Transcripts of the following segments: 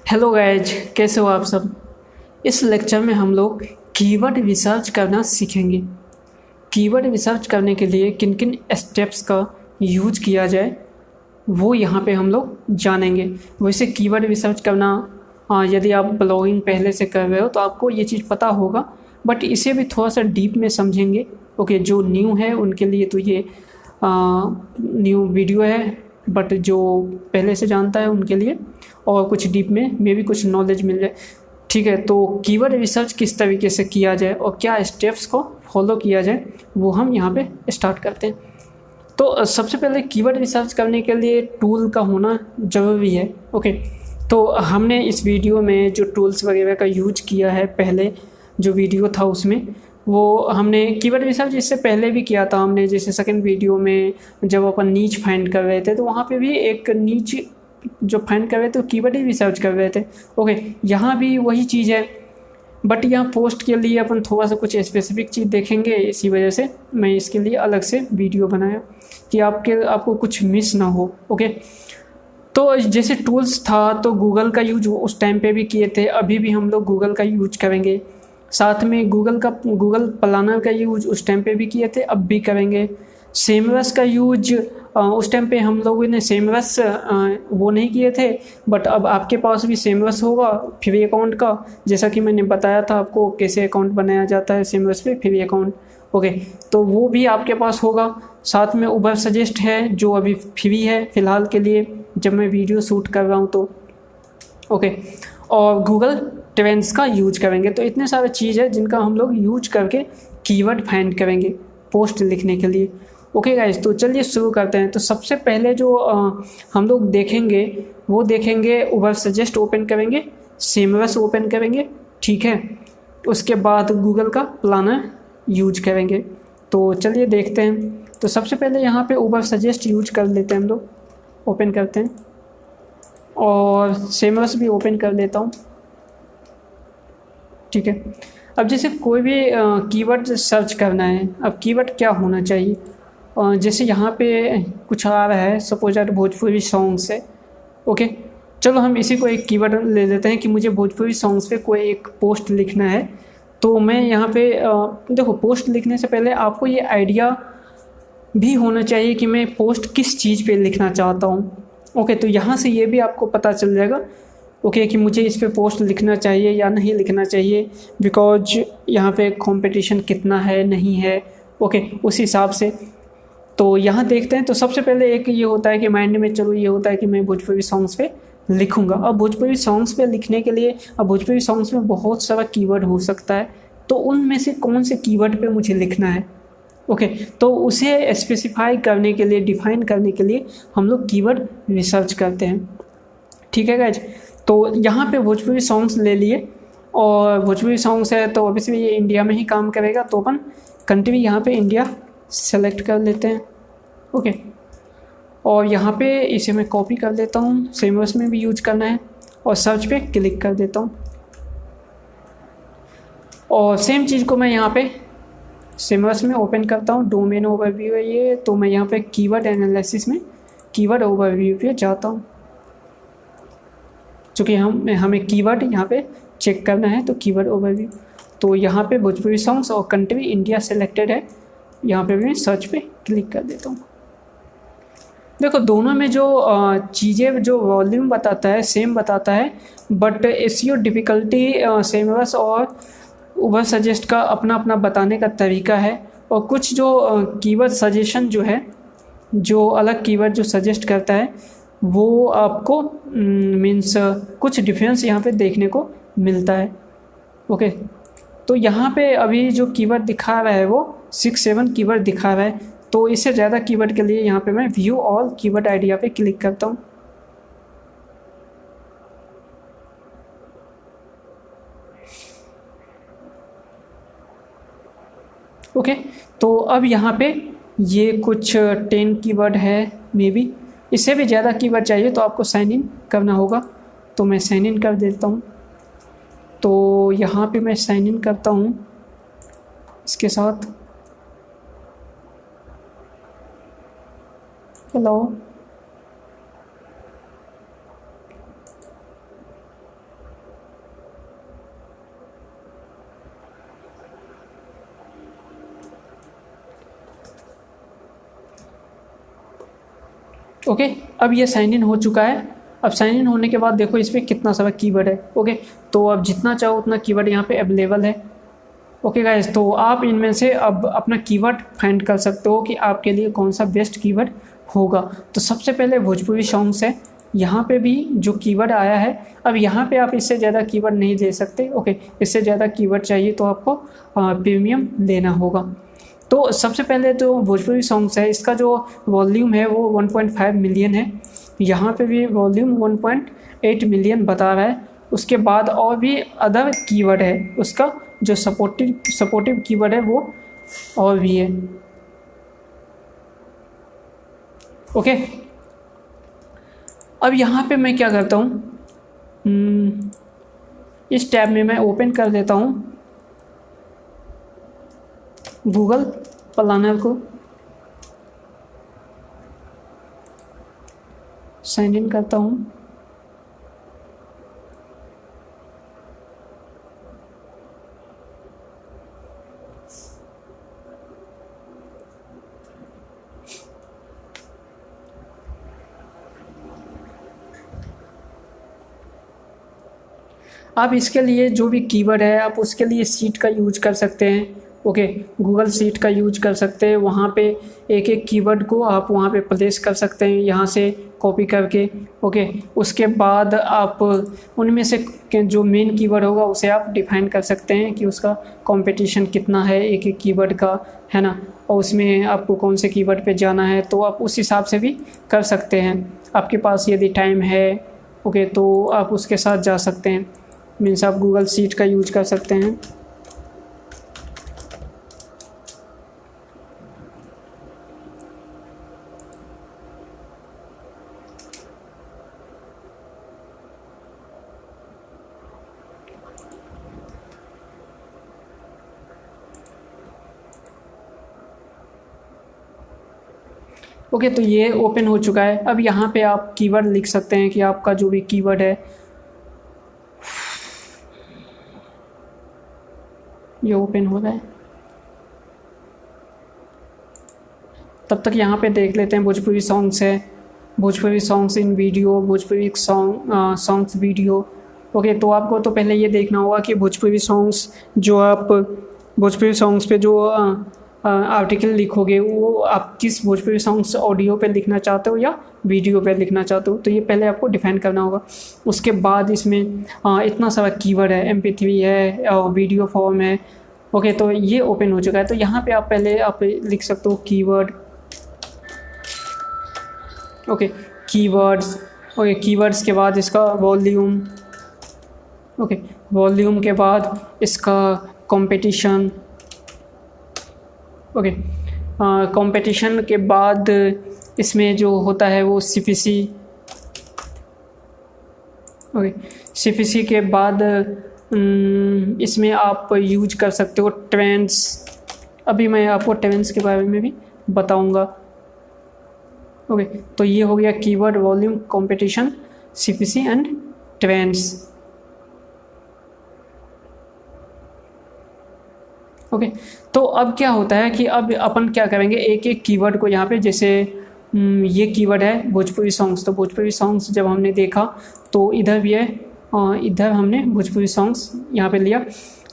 Hello guys, कैसे हो आप सब। इस लेक्चर में हम लोग कीवर्ड रिसर्च करना सीखेंगे। कीवर्ड रिसर्च करने के लिए किन किन स्टेप्स का यूज किया जाए वो यहाँ पे हम लोग जानेंगे। वैसे कीवर्ड रिसर्च करना, यदि आप ब्लॉगिंग पहले से कर रहे हो तो आपको ये चीज़ पता होगा, बट इसे भी थोड़ा सा डीप में समझेंगे। ओके, जो न्यू है उनके लिए तो ये न्यू वीडियो है, बट जो पहले से जानता है उनके लिए और कुछ डीप में मे भी कुछ नॉलेज मिल जाए। ठीक है, तो कीवर्ड रिसर्च किस तरीके से किया जाए और क्या स्टेप्स को फॉलो किया जाए वो हम यहाँ पे स्टार्ट करते हैं। तो सबसे पहले कीवर्ड रिसर्च करने के लिए टूल का होना ज़रूरी है। ओके, तो हमने इस वीडियो में जो टूल्स वगैरह का यूज किया है, पहले जो वीडियो था उसमें वो हमने कीवर्ड रिसर्च इससे पहले भी किया था हमने। जैसे सेकंड वीडियो में जब अपन नीच फाइंड कर रहे थे तो वहाँ पे भी एक नीच जो फाइंड कर रहे थे तो कीवर्ड ही रिसर्च कर रहे थे। ओके, यहाँ भी वही चीज़ है, बट यहाँ पोस्ट के लिए अपन थोड़ा सा कुछ स्पेसिफिक चीज़ देखेंगे। इसी वजह से मैं इसके लिए अलग से वीडियो बनाया कि आपको कुछ मिस ना हो। ओके, तो जैसे टूल्स था तो गूगल का यूज उस टाइम पे भी किए थे, अभी भी हम लोग गूगल का यूज करेंगे। साथ में गूगल प्लानर का यूज उस टाइम पे भी किए थे, अब भी करेंगे। सेमरस का यूज उस टाइम पे हम लोगों ने सेमरस वो नहीं किए थे, बट अब आपके पास भी सेमरस होगा फ्री अकाउंट का। जैसा कि मैंने बताया था आपको कैसे अकाउंट बनाया जाता है सेमरस पे, फ्री अकाउंट। ओके, तो वो भी आपके पास होगा। साथ में उबर सजेस्ट है जो अभी फ्री है फ़िलहाल के लिए जब मैं वीडियो शूट कर रहा हूँ तो। ओके, और गूगल ट्रेंड्स का यूज करेंगे। तो इतने सारे चीज़ है जिनका हम लोग यूज करके कीवर्ड फाइंड करेंगे पोस्ट लिखने के लिए। ओके गाइस, तो चलिए शुरू करते हैं। तो सबसे पहले जो हम लोग देखेंगे वो देखेंगे, उबर सजेस्ट ओपन करेंगे, सेमरस ओपन करेंगे। ठीक है, उसके बाद गूगल का प्लानर यूज करेंगे। तो चलिए देखते हैं। तो सबसे पहले यहाँ पे उबर सजेस्ट यूज कर लेते हैं हम लोग, ओपन करते हैं और सेमरस भी ओपन कर लेता हूँ। ठीक है, अब जैसे कोई भी कीवर्ड सर्च करना है, अब कीवर्ड क्या होना चाहिए। जैसे यहाँ पे कुछ आ रहा है, सपोज दैट भोजपुरी सॉन्ग्स है। ओके, चलो हम इसी को एक कीवर्ड ले लेते हैं कि मुझे भोजपुरी सॉन्ग्स पे कोई एक पोस्ट लिखना है। तो मैं यहाँ पे देखो, पोस्ट लिखने से पहले आपको ये आइडिया भी होना चाहिए कि मैं पोस्ट किस चीज़ पे लिखना चाहता हूँ। ओके, तो यहाँ से ये भी आपको पता चल जाएगा ओके कि मुझे इस पे पोस्ट लिखना चाहिए या नहीं लिखना चाहिए, बिकॉज यहाँ पे कंपटीशन कितना है नहीं है। ओके, उस हिसाब से तो यहाँ देखते हैं। तो सबसे पहले एक ये होता है कि माइंड में चलो ये होता है कि मैं भोजपुरी सॉन्ग्स पे लिखूँगा। अब भोजपुरी सॉन्ग्स पे लिखने के लिए, अब भोजपुरी सॉन्ग्स में बहुत सारा कीवर्ड हो सकता है, तो उनमें से कौन से कीवर्ड पे मुझे लिखना है। ओके, तो उसे स्पेसिफाई करने के लिए, डिफाइन करने के लिए हम लोग कीवर्ड रिसर्च करते हैं। ठीक है गाइज, तो यहाँ पे भोजपुरी सॉन्ग्स ले लिए और भोजपुरी सॉन्ग्स है तो ऑब्वियसली ये इंडिया में ही काम करेगा, तो अपन कंट्री यहाँ पे इंडिया सेलेक्ट कर लेते हैं। ओके, और यहाँ पे इसे मैं कॉपी कर देता हूँ, सेमरस में भी यूज करना है और सर्च पे क्लिक कर देता हूँ। और सेम चीज़ को मैं यहाँ पे सेमरस में ओपन करता हूँ। डोमेन ओवरव्यू है ये, तो मैं यहाँ पे कीवर्ड एनालिसिस में कीवर्ड ओवरव्यू पे जाता हूँ, चूँकि हमें कीवर्ड यहाँ पे चेक करना है। तो कीवर्ड ओवरव्यू, तो यहाँ पे भोजपुरी सॉन्ग्स और कंट्री इंडिया सेलेक्टेड है। यहाँ पे मैं सर्च पे क्लिक कर देता हूँ। देखो, दोनों में जो चीज़ें, जो वॉल्यूम बताता है सेम बताता है, बट एसईओ डिफ़िकल्टी सेमरस और उबर सजेस्ट का अपना अपना बताने का तरीका है। और कुछ जो कीवर्ड सजेशन जो है, जो अलग कीवर्ड जो सजेस्ट करता है वो आपको मीन्स कुछ डिफरेंस यहाँ पे देखने को मिलता है। ओके, तो यहाँ पे अभी जो कीवर्ड दिखा रहा है वो 6-7 कीवर्ड दिखा रहा है। तो इससे ज़्यादा कीवर्ड के लिए यहाँ पे मैं व्यू ऑल कीवर्ड आइडिया पे क्लिक करता हूँ। ओके, तो अब यहाँ पे ये कुछ 10 कीवर्ड है मे बी। इससे भी ज़्यादा कीवर्ड चाहिए तो आपको साइन इन करना होगा, तो मैं साइन इन कर देता हूँ। तो यहाँ पे मैं साइन इन करता हूँ इसके साथ। हेलो, ओके, अब ये साइन इन हो चुका है। अब साइन इन होने के बाद देखो इस पर कितना सारा कीवर्ड है। ओके, तो अब जितना चाहो उतना कीवर्ड यहाँ पे अवेलेबल है। ओके गाइस, तो आप इनमें से अब अपना कीवर्ड फाइंड कर सकते हो कि आपके लिए कौन सा बेस्ट कीवर्ड होगा। तो सबसे पहले भोजपुरी सॉन्ग्स है, यहाँ पे भी जो कीवर्ड आया है, अब यहाँ पे आप इससे ज़्यादा कीवर्ड नहीं दे सकते। ओके, इससे ज़्यादा कीवर्ड चाहिए तो आपको प्रीमियम लेना होगा। तो सबसे पहले जो भोजपुरी सॉन्ग्स है, इसका जो वॉल्यूम है वो 1.5 मिलियन है। यहाँ पे भी वॉल्यूम 1.8 मिलियन बता रहा है। उसके बाद और भी अदर कीवर्ड है, उसका जो सपोर्टिव कीवर्ड है वो और भी है। ओके, अब यहाँ पे मैं क्या करता हूँ, इस टैब में मैं ओपन कर देता हूँ गूगल प्लानर को, साइन इन करता हूँ। आप इसके लिए जो भी कीवर्ड है आप उसके लिए सीट का यूज कर सकते हैं। ओके, गूगल सीट का यूज कर सकते हैं। वहाँ पे एक एक कीवर्ड को आप वहाँ पे प्लेस कर सकते हैं, यहाँ से कॉपी करके। ओके, उसके बाद आप उनमें से जो मेन कीवर्ड होगा उसे आप डिफाइन कर सकते हैं कि उसका कंपटीशन कितना है एक एक कीवर्ड का, है ना, और उसमें आपको कौन से कीवर्ड पे जाना है, तो आप उस हिसाब से भी कर सकते हैं। आपके पास यदि टाइम है ओके तो आप उसके साथ जा सकते हैं, मीन्स आप गूगल सीट का यूज कर सकते हैं। ओके, तो ये ओपन हो चुका है। अब यहाँ पे आप कीवर्ड लिख सकते हैं कि आपका जो भी कीवर्ड है, ये ओपन हो रहा है। तब तक यहाँ पे देख लेते हैं भोजपुरी सॉन्ग्स है, Bhojpuri songs in video, Bhojpuri songs video. Okay, तो आपको तो पहले ये देखना होगा कि भोजपुरी सॉन्ग्स जो आप भोजपुरी सॉन्ग्स पे जो आर्टिकल लिखोगे वो आप किस भोजपुरी सॉन्ग्स ऑडियो पे लिखना चाहते हो या वीडियो पे लिखना चाहते हो, तो ये पहले आपको डिफाइन करना होगा। उसके बाद इसमें इतना सारा कीवर्ड है, MP3 है और वीडियो फॉर्म है। ओके, तो ये ओपन हो चुका है। तो यहाँ पे आप पहले आप लिख सकते हो keyword. Okay, keywords. Okay, keywords के बाद इसका वॉल्यूम। ओके, वॉल्यूम के बाद इसका कंपटीशन। ओके, कंपटीशन के बाद इसमें जो होता है वो CPC। ओके, CPC के बाद इसमें आप यूज कर सकते हो ट्रेंड्स। अभी मैं आपको ट्रेंड्स के बारे में भी बताऊंगा। ओके, तो ये हो गया keyword, volume, competition, CPC and trends. Okay, तो अब क्या होता है कि अब अपन क्या करेंगे, एक एक कीवर्ड को यहाँ पे, जैसे ये कीवर्ड है भोजपुरी सॉन्ग्स, तो भोजपुरी सॉन्ग्स जब हमने देखा तो इधर भी है, इधर हमने भोजपुरी सॉन्ग्स यहाँ पे लिया।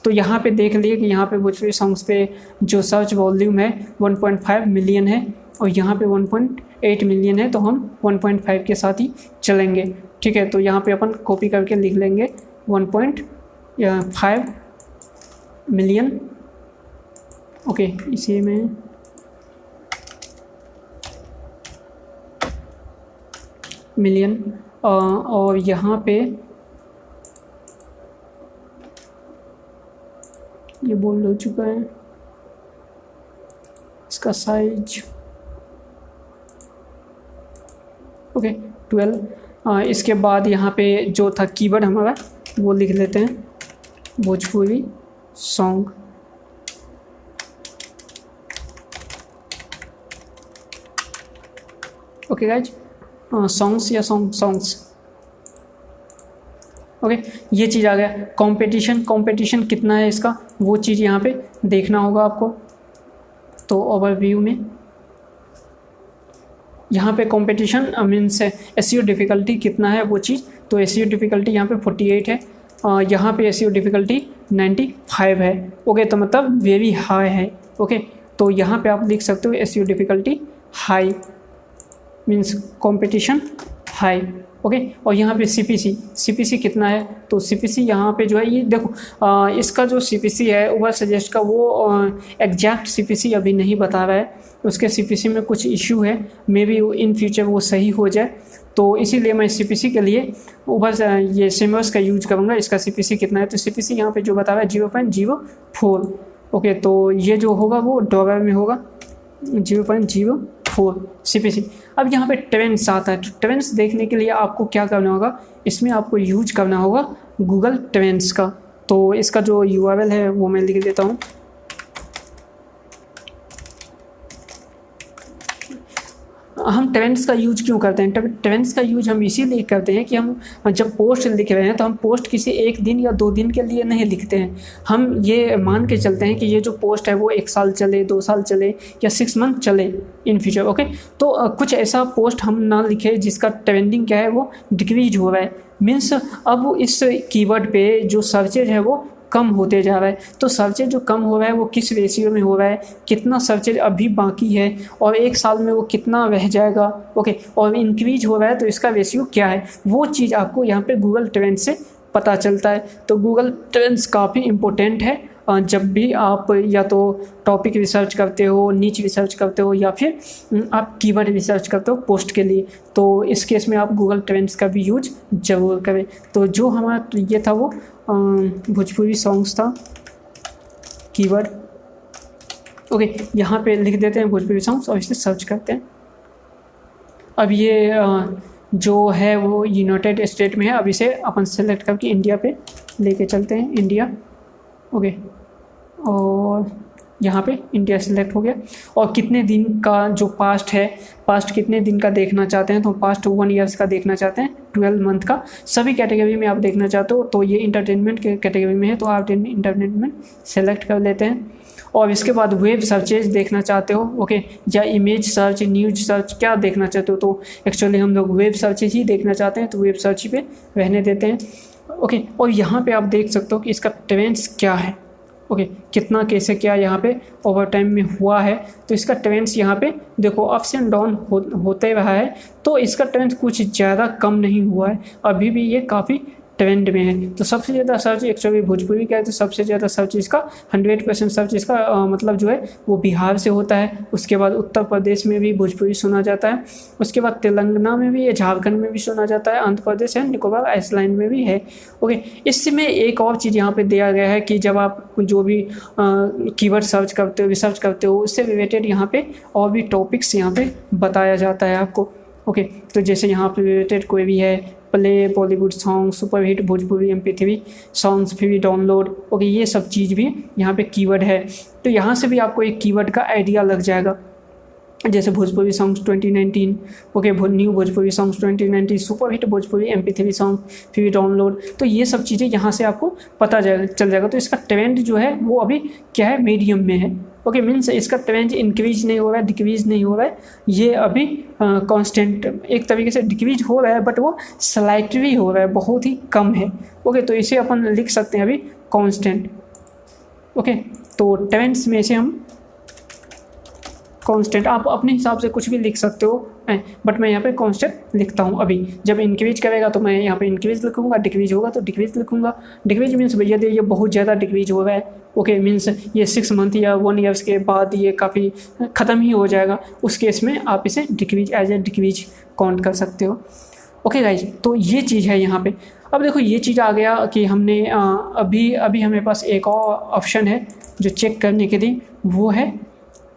तो यहाँ पे देख लिए कि यहाँ पे भोजपुरी सॉन्ग्स पे जो सर्च वॉल्यूम है 1.5 मिलियन है और यहाँ पे 1.8 मिलियन है, तो हम 1.5 के साथ ही चलेंगे। ठीक है, तो यहाँ पे अपन कॉपी करके लिख लेंगे 1.5 मिलियन। ओके, इसी में मिलियन और यहाँ पे ये बोल्ड हो चुका है, इसका साइज ओके 12। इसके बाद यहाँ पे जो था कीवर्ड हमारा वो लिख लेते हैं, Bhojpuri song. Okay guys, songs या सॉन्ग्स। ओके, ये चीज़ आ गया। कंपटीशन कितना है इसका, वो चीज़ यहाँ पे देखना होगा आपको। तो ओवरव्यू में यहाँ पे कंपटीशन मीन्स एसईओ डिफ़िकल्टी कितना है वो चीज़, तो एसईओ डिफ़िकल्टी यहाँ पे 48 है, यहाँ पे एसईओ डिफ़िकल्टी 95 है। ओके, तो मतलब वेरी हाई है। ओके, तो यहाँ पे आप लिख सकते हो SEO difficulty high means competition high. Okay, और यहाँ पे सीपीसी कितना है, तो सीपीसी यहाँ पे जो है ये देखो इसका जो सीपीसी है उबर सजेस्ट का वो एग्जैक्ट सीपीसी अभी नहीं बता रहा है, उसके सीपीसी में कुछ इशू है, मे बी इन फ्यूचर वो सही हो जाए, तो इसीलिए मैं सीपीसी के लिए उबर ये सिमर्स का यूज करूँगा। इसका सीपीसी कितना है, तो सीपीसी यहाँ पे जो बता रहा है 0.04। ओके, तो ये जो होगा वो डॉलर में होगा 0.04 सीपीसी। अब यहाँ पे ट्रेंड्स आता है, तो ट्रेंड्स देखने के लिए आपको क्या करना होगा, इसमें आपको यूज करना होगा गूगल ट्रेंड्स का। तो इसका जो यूआरएल है वो मैं लिख देता हूँ। हम ट्रेंड्स का यूज क्यों करते हैं, ट्रेंड्स का यूज हम इसीलिए करते हैं कि हम जब पोस्ट लिख रहे हैं तो हम पोस्ट किसी एक दिन या 2 दिन के लिए नहीं लिखते हैं, हम ये मान के चलते हैं कि ये जो पोस्ट है वो 1 साल चले, 2 साल चले या 6 मंथ चले इन फ्यूचर। ओके, तो कुछ ऐसा पोस्ट हम ना लिखे जिसका ट्रेंडिंग क्या है वो डिक्रीज हो रहा है, मीन्स अब इस कीवर्ड पे जो सर्चेज है वो कम होते जा रहा है। तो सर्चेज जो कम हो रहा है वो किस रेशियो में हो रहा है, कितना सर्चेज अभी बाकी है और 1 साल में वो कितना रह जाएगा। ओके, और इंक्रीज हो रहा है तो इसका रेशियो क्या है, वो चीज़ आपको यहाँ पे गूगल ट्रेंड से पता चलता है। तो गूगल ट्रेंड्स काफ़ी इम्पोर्टेंट है जब भी आप या तो टॉपिक रिसर्च करते हो, नीच रिसर्च करते हो या फिर आप कीवर्ड रिसर्च करते हो पोस्ट के लिए, तो इस केस में आप गूगल ट्रेंड्स का भी यूज ज़रूर करें। तो जो हमारा ये था वो भोजपुरी सॉन्ग्स था कीवर्ड। ओके, यहाँ पे लिख देते हैं भोजपुरी सॉन्ग्स और इसे सर्च करते हैं। अब ये जो है वो यूनाइटेड स्टेट में है, अब इसे अपन सेलेक्ट करके इंडिया पे लेके चलते हैं, इंडिया। ओके, और यहाँ पे इंडिया सेलेक्ट हो गया। और कितने दिन का जो पास्ट है, पास्ट कितने दिन का देखना चाहते हैं, तो पास्ट 1 ईयर्स का देखना चाहते हैं, 12 मंथ का, सभी कैटेगरी में आप देखना चाहते हो। तो ये इंटरटेनमेंट के कैटेगरी में है तो आप इंटरटेनमेंट सेलेक्ट कर लेते हैं। और इसके बाद वेब सर्चेज देखना चाहते हो, ओके, या इमेज सर्च, न्यूज सर्च, क्या देखना चाहते हो, तो एक्चुअली हम लोग वेब सर्चेज ही देखना चाहते हैं, तो वेब सर्च पे रहने देते हैं। ओके, और यहाँ पे आप देख सकते हो कि इसका ट्रेंड्स क्या है। ओके, कितना कैसे क्या यहाँ पे ओवर टाइम में हुआ है, तो इसका ट्रेंड्स यहाँ पे देखो अप्स एंड डाउन होते रहा है, तो इसका ट्रेंड कुछ ज़्यादा कम नहीं हुआ है, अभी भी ये काफ़ी ट्रेंड में है। तो सबसे ज़्यादा सर्च एक्चुअली भोजपुरी का है, तो सबसे ज़्यादा सर्च इसका 100% सर्च इसका मतलब जो है वो बिहार से होता है। उसके बाद उत्तर प्रदेश में भी भोजपुरी सुना जाता है, उसके बाद तेलंगाना में भी है, झारखंड में भी सुना जाता है, आंध्र प्रदेश है, निकोबार आइसलैंड में भी है। ओके, इसमें एक और चीज़ यहाँ पे दिया गया है कि जब आप जो भी कीवर्ड सर्च करते हो, रिसर्च करते हो, उससे रिलेटेड यहाँ पे और भी टॉपिक्स यहाँ पे बताया जाता है आपको। ओके, तो जैसे यहाँ पे रिलेटेड कोई भी है, play Bollywood song, super hit Bhojpuri MP3 songs, free download, okay, ये सब चीज़ भी यहाँ पे कीवर्ड है। तो यहाँ से भी आपको एक कीवर्ड का आइडिया लग जाएगा, जैसे Bhojpuri songs 2019, okay, new Bhojpuri songs 2019, super hit Bhojpuri MP3 song, free download, तो ये सब चीज़ें यहाँ से आपको पता चल जाएगा। तो इसका ट्रेंड जो है वो अभी क्या है, मीडियम में है। ओके, मीन्स इसका ट्रेंड इंक्रीज नहीं हो रहा है, डिक्रीज नहीं हो रहा है, ये अभी कांस्टेंट एक तरीके से डिक्रीज हो रहा है, बट वो स्लाइटली हो रहा है, बहुत ही कम है। ओके, तो इसे अपन लिख सकते हैं अभी कांस्टेंट। ओके, तो ट्रेंड्स में से हम कांस्टेंट, आप अपने हिसाब से कुछ भी लिख सकते हो, बट मैं यहाँ पे कांस्टेंट लिखता हूँ। अभी जब इंक्रीज करेगा तो मैं यहाँ पे इंक्रीज लिखूँगा, डिक्रीज होगा तो डिक्रीज लिखूँगा। डिक्रीज मीन्स भैया ये बहुत ज़्यादा डिक्रीज हो रहा है, ओके, मीन्स ये 6 मंथ या 1 ईयर्स के बाद ये काफ़ी ख़त्म ही हो जाएगा, उस केस में आप इसे decrease as a decrease count कर सकते हो। ओके गाइज, तो ये चीज़ है यहाँ पे। अब देखो ये चीज़ आ गया कि हमने अभी हमारे पास एक और ऑप्शन है जो चेक करने के लिए, वो है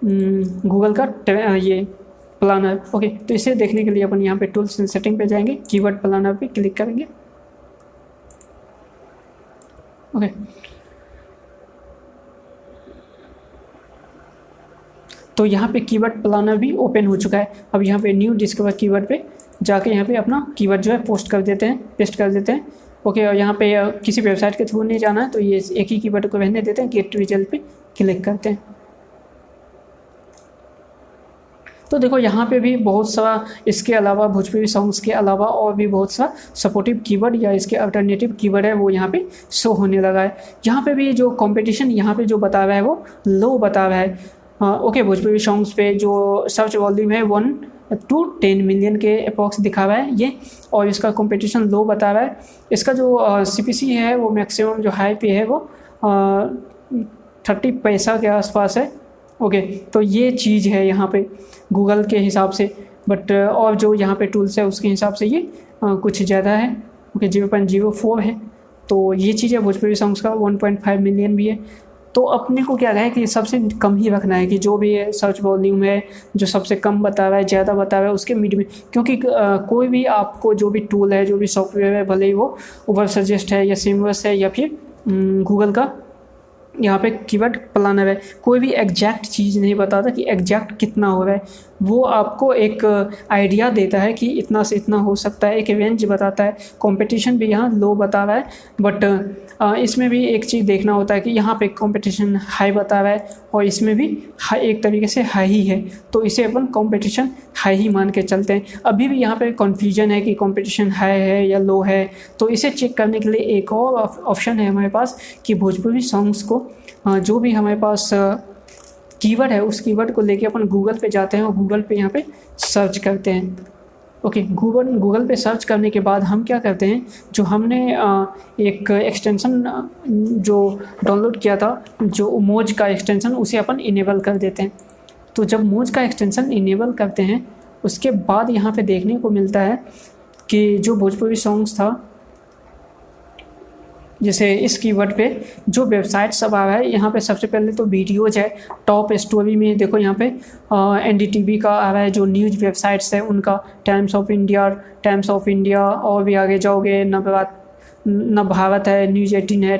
गूगल का ये प्लानर। ओके, तो इसे देखने के लिए अपन यहाँ पे टूल्स एंड सेटिंग पे जाएंगे, कीवर्ड प्लानर पे क्लिक करेंगे। ओके, तो यहाँ पे कीवर्ड प्लानर भी ओपन हो चुका है। अब यहाँ पे न्यू डिस्कवर कीवर्ड पे जाके यहाँ पे अपना कीवर्ड जो है पोस्ट कर देते हैं, पेस्ट कर देते हैं। ओके, और यहाँ पे किसी वेबसाइट के थ्रू नहीं जाना है, तो ये एक ही कीवर्ड को रहने देते हैं, गेट रिजल्ट पे क्लिक करते हैं। तो देखो यहाँ पे भी बहुत सारा इसके अलावा भोजपुरी सॉन्ग्स के अलावा और भी बहुत सा सपोर्टिव कीवर्ड या इसके अल्टरनेटिव कीवर्ड है वो यहाँ पे शो होने लगा है। यहाँ पे भी जो कंपटीशन यहाँ पे जो बता रहा है वो लो बता रहा है। ओके, भोजपुरी सॉन्ग्स पे जो सर्च वॉल्यूम है 1 to 10 मिलियन के अप्रॉक्स दिखा रहा है ये, और इसका कंपटीशन लो बता रहा है। इसका जो CPC है वो मैक्सिमम जो हाई पे है वो 30 पैसा के आसपास है। ओके, तो ये चीज़ है यहाँ पे गूगल के हिसाब से, बट और जो यहाँ पे टूल्स है उसके हिसाब से ये कुछ ज़्यादा है। ओके, 0.04 है। तो ये चीज़ है भोजपुरी सॉन्ग्स का। 1.5 मिलियन भी है। तो अपने को क्या है कि सबसे कम ही रखना है कि जो भी सर्च वॉल्यूम है जो सबसे कम बता रहा है ज़्यादा बता रहा है उसके मिड में, क्योंकि कोई भी आपको जो भी टूल है जो भी सॉफ्टवेयर है, भले ही वो ऊबर सजेस्ट है या सिमवर्स है या फिर गूगल का यहाँ पे कीवर्ड प्लानर है, कोई भी एग्जैक्ट चीज़ नहीं बताता कि एग्जैक्ट कितना हो रहा है। वो आपको एक आइडिया देता है कि इतना से इतना हो सकता है, एक रेंज बताता है। कंपटीशन भी यहाँ लो बता रहा है, बट इसमें भी एक चीज़ देखना होता है कि यहाँ पे कंपटीशन हाई बता रहा है और इसमें भी एक तरीके से हाई ही है, तो इसे अपन कंपटीशन हाई ही मान के चलते हैं। अभी भी यहाँ पे कन्फ्यूजन है कि कंपटीशन हाई है या लो है, तो इसे चेक करने के लिए एक और ऑप्शन है हमारे पास कि भोजपुरी सॉन्ग्स को जो भी हमारे पास कीवर्ड है उस कीवर्ड को लेके अपन गूगल पे जाते हैं और गूगल पे यहाँ पे सर्च करते हैं। ओके, गूगल पे सर्च करने के बाद हम क्या करते हैं, जो हमने एक एक्सटेंशन जो डाउनलोड किया था, जो मोज का एक्सटेंशन, उसे अपन इनेबल कर देते हैं। तो जब मोज का एक्सटेंशन इनेबल करते हैं उसके बाद यहाँ पे देखने को मिलता है कि जो भोजपुरी सॉन्ग्स था, जैसे इस कीवर्ड पे जो वेबसाइट सब आ रहा है, यहाँ पे सबसे पहले तो वीडियोज है। टॉप स्टोरी में देखो यहाँ पे NDTV का आ रहा है, जो न्यूज़ वेबसाइट्स है उनका, टाइम्स ऑफ इंडिया, और भी आगे जाओगे नवभारत है, न्यूज़ 18 है,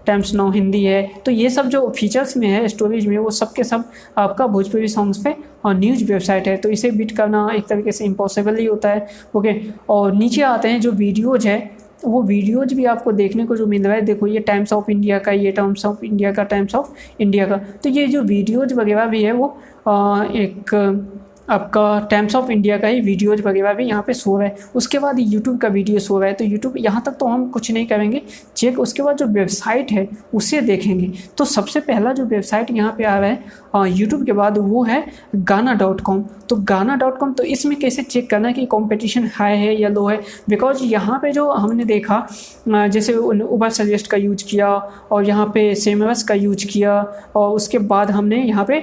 टाइम्स नाउ हिंदी है। तो ये सब जो फीचर्स में है स्टोरेज में, वो सब के सब आपका भोजपुरी सॉन्ग्स पे और न्यूज़ वेबसाइट है, तो इसे बीट करना एक तरीके से इम्पॉसिबल ही होता है। ओके, और नीचे आते हैं जो वीडियोज है, वो वीडियोज भी आपको देखने को जो मिल रहा है, देखो ये टाइम्स ऑफ इंडिया का, ये टाइम्स ऑफ इंडिया का, तो ये जो वीडियोज वगैरह भी है वो एक आपका टाइम्स ऑफ इंडिया का ही वीडियोज वगैरह भी यहाँ पे शो है। उसके बाद यूट्यूब का वीडियो शो है, तो यूट्यूब यहाँ तक तो हम कुछ नहीं करेंगे चेक। उसके बाद जो वेबसाइट है उसे देखेंगे, तो सबसे पहला जो वेबसाइट यहाँ पे आ रहा है यूट्यूब के बाद वो है गाना.com। तो गाना.com, तो इसमें कैसे चेक करना है कि कंपटीशन हाई है या लो है, बिकॉज यहाँ पे जो हमने देखा जैसे उबर सजेस्ट का यूज किया और यहाँ पे सेमरस का यूज किया और उसके बाद हमने यहाँ पे